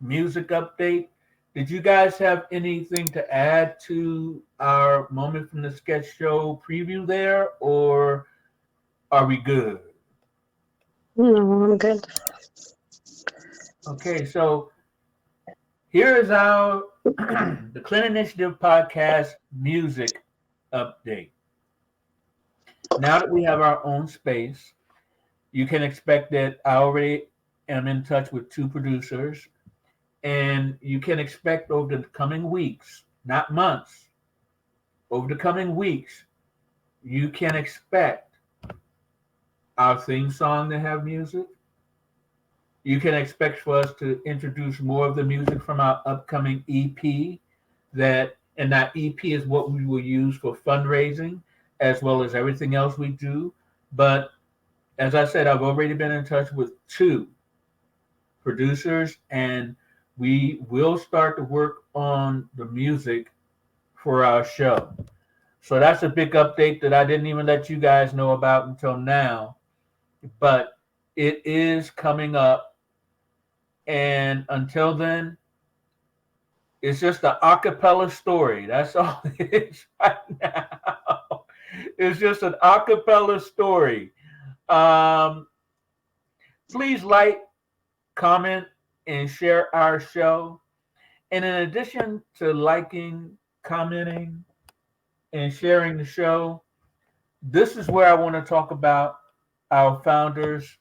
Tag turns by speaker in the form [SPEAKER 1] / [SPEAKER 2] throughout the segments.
[SPEAKER 1] music update. Did you guys have anything to add to our Moment from the Sketch Show preview there, or are we good?
[SPEAKER 2] No, I'm good.
[SPEAKER 1] Okay, so here is our the Clint Initiative podcast music update. Now that we have our own space, you can expect that I already am in touch with two producers, and you can expect over the coming weeks, not months, over the coming weeks, you can expect our theme song to have music. You can expect for us to introduce more of the music from our upcoming EP. And that EP is what we will use for fundraising as well as everything else we do. But as I said, I've already been in touch with two producers, and we will start to work on the music for our show. So that's a big update that I didn't even let you guys know about until now. But it is coming up. And until then, it's just an acapella story. That's all it is right now. It's just an acapella story. Um, Please like, comment, and share our show. And in addition to liking, commenting, and sharing the show, this is where I want to talk about our founders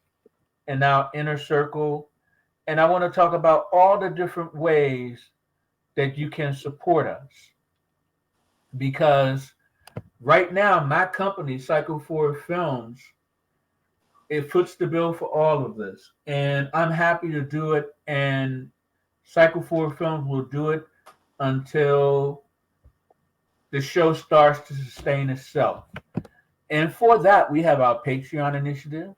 [SPEAKER 1] and our inner circle. And I want to talk about all the different ways that you can support us. Because right now, my company, Cycle 4 Films, it foots the bill for all of this. And I'm happy to do it. And Cycle 4 Films will do it until the show starts to sustain itself. And for that, we have our Patreon initiative,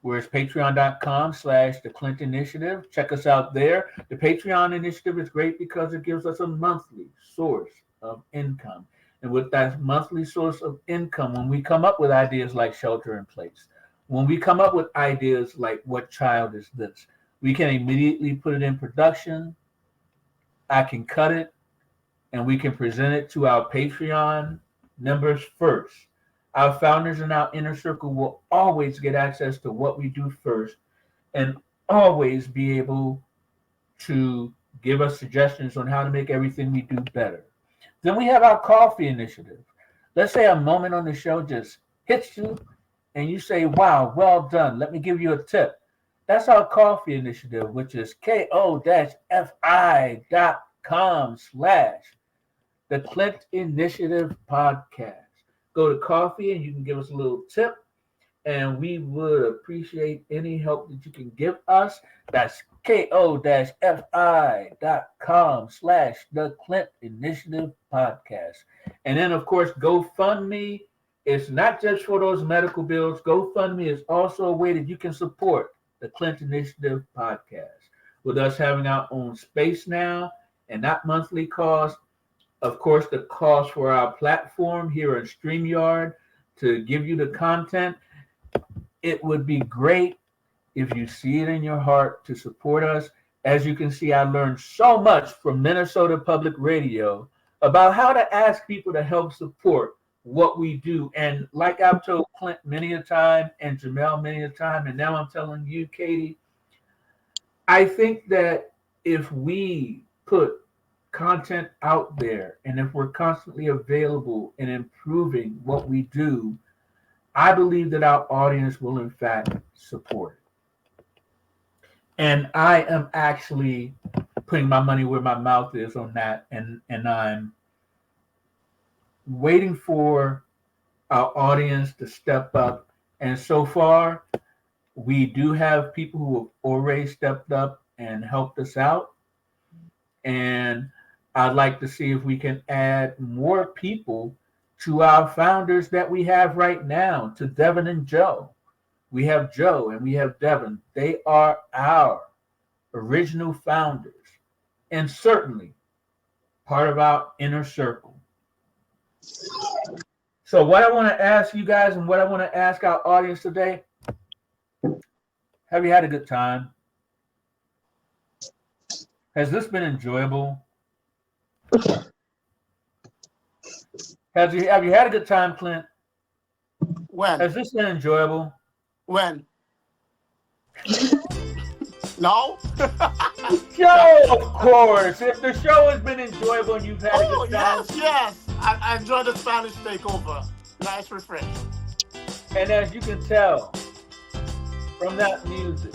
[SPEAKER 1] where it's patreon.com/TheClintInitiative. Check us out there. The Patreon initiative is great because it gives us a monthly source of income. And with that monthly source of income, when we come up with ideas like Shelter in Place, when we come up with ideas like What Child Is This, we can immediately put it in production. I can cut it, and we can present it to our Patreon members first. Our founders in our inner circle will always get access to what we do first and always be able to give us suggestions on how to make everything we do better. Then we have our KOFI Initiative. Let's say a moment on the show just hits you and you say, wow, well done. Let me give you a tip. That's our KOFI Initiative, which is ko-fi.com/The Clint Initiative Podcast. Go to Coffee and you can give us a little tip, and we would appreciate any help that you can give us. That's ko-fi.com/The Clint Initiative Podcast. And then, of course, GoFundMe. It's not just for those medical bills. GoFundMe is also a way that you can support the Clint Initiative Podcast. With us having our own space now and not monthly cost, of course, the cost for our platform here at StreamYard to give you the content, it would be great if you see it in your heart to support us. As you can see, I learned so much from Minnesota Public Radio about how to ask people to help support what we do. And like I've told Clint many a time and Jamel many a time, and now I'm telling you, Katie, I think that if we put content out there and if we're constantly available and improving what we do, I believe that our audience will in fact support it. And I am actually putting my money where my mouth is on that, and I'm waiting for our audience to step up. And so far, we do have people who have already stepped up and helped us out. And I'd like to see if we can add more people to our founders that we have right now, to Devin and Joe. We have Joe and we have Devin. They are our original founders and certainly part of our inner circle. So what I want to ask you guys and what I want to ask our audience today, have you had a good time? Has this been enjoyable? Have you had a good time, Clint?
[SPEAKER 3] When?
[SPEAKER 1] Has this been enjoyable?
[SPEAKER 3] When? No?
[SPEAKER 1] Show, of course. If the show has been enjoyable and you've had a
[SPEAKER 3] Oh,
[SPEAKER 1] good time,
[SPEAKER 3] yes. I enjoyed the Spanish takeover. Nice refresh.
[SPEAKER 1] and as you can tell from that music,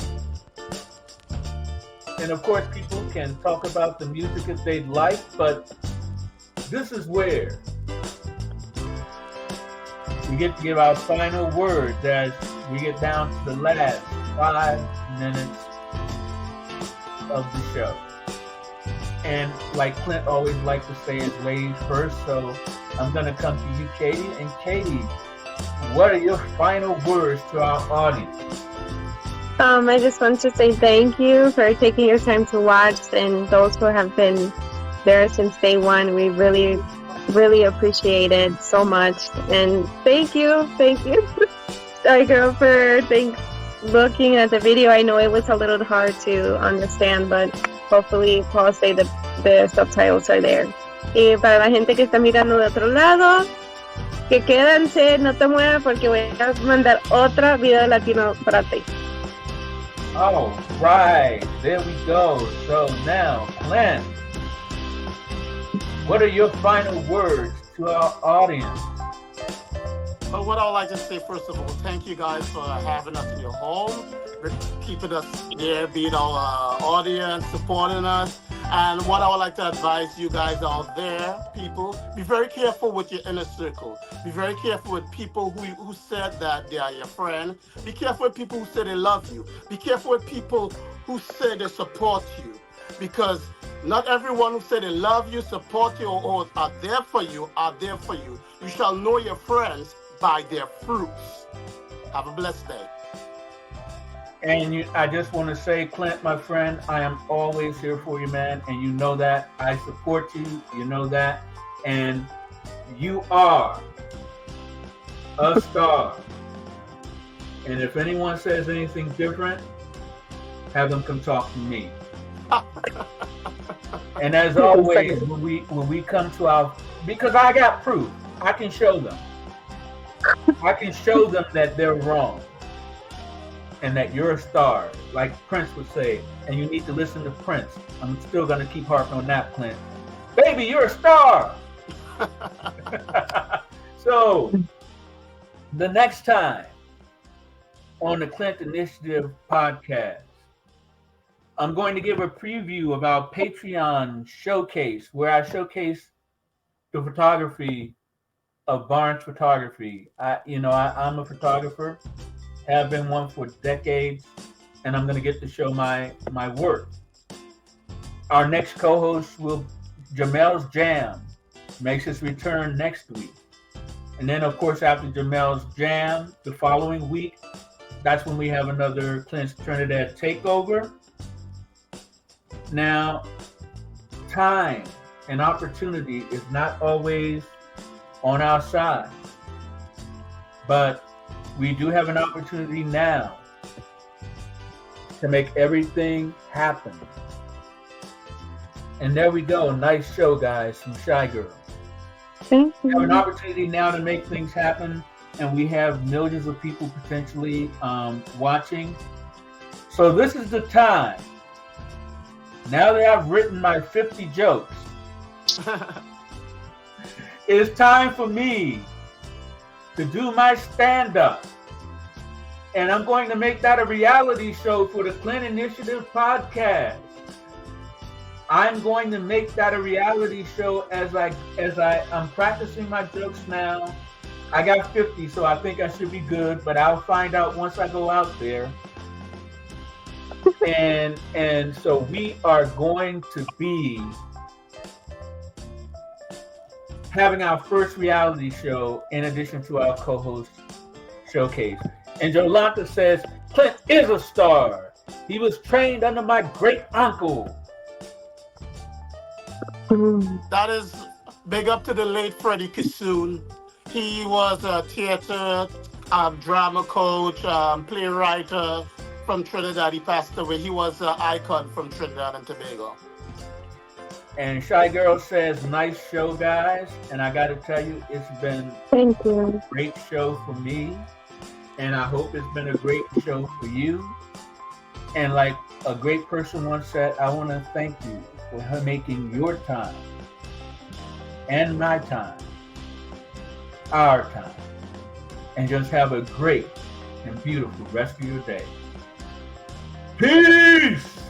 [SPEAKER 1] and of course people can talk about the music if they'd like, but this is where we get to give our final words as we get down to the last 5 minutes of the show. And like Clint always likes to say, is ladies first, so I'm going to come to you, Katie. And Katie, what are your final words to our audience?
[SPEAKER 2] I just want to say thank you for taking your time to watch, and those who have been there since day one. We really, really appreciate it so much. And thank you, Shy Girl, for looking at the video. I know it was a little hard to understand, but hopefully Paul say the subtitles are there. Y para la gente que está mirando de otro lado, que quédense, no te muevas porque voy a mandar otra video latino para ti.
[SPEAKER 1] All right, there we go. So now, Glenn, what are your final words to our audience?
[SPEAKER 3] But what I would like to say, first of all, thank you guys for having us in your home, for keeping us there, being our audience, supporting us. And what I would like to advise you guys out there, people, be very careful with your inner circle. Be very careful with people who said that they are your friend. Be careful with people who say they love you. Be careful with people who say they support you. Because not everyone who say they love you, support you, or are there for you, are there for you. You shall know your friends by their fruits. Have a blessed day.
[SPEAKER 1] And I just want to say, Clint, my friend, I am always here for you, man. And you know that. I support you. You know that. And you are a star. And if anyone says anything different, have them come talk to me. And as always, when we come to our, because I got proof, I can show them. I can show them that they're wrong. And that you're a star, like Prince would say, and you need to listen to Prince. I'm still going to keep harping on that, Clint. Baby, you're a star! So, the next time on the Clint Initiative podcast, I'm going to give a preview of our Patreon showcase, where I showcase the photography of Barnes Photography. I'm a photographer. Have been one for decades, and I'm going to get to show my work. Our next co-host will Jamel's Jam makes its return next week, and then of course after Jamel's Jam, the following week, that's when we have another Clint's Trinidad takeover. Now, time and opportunity is not always on our side, but we do have an opportunity now to make everything happen. And there we go. Nice show, guys, from Shy Girl.
[SPEAKER 2] Thank you.
[SPEAKER 1] We have an opportunity now to make things happen, and we have millions of people potentially watching. So this is the time. Now that I've written my 50 jokes, it's time for me to do my stand-up. And I'm going to make that a reality show for the Clint Initiative podcast. I'm going to make that a reality show as I'm practicing my jokes now. I got 50, so I think I should be good, but I'll find out once I go out there. And so we are going to be having our first reality show in addition to our co-host showcase. And Jolanta says, Clint is a star. He was trained under my great uncle.
[SPEAKER 3] That is big up to the late Freddie Kissoon. He was a theater, drama coach, playwright, from Trinidad. He passed away. He was an icon from Trinidad and Tobago.
[SPEAKER 1] And Shy Girl says, nice show, guys. And I got to tell you, it's been
[SPEAKER 2] Thank you.
[SPEAKER 1] a great show for me. And I hope it's been a great show for you. And like a great person once said, I want to thank you for her making your time and my time, our time. And just have a great and beautiful rest of your day. Peace!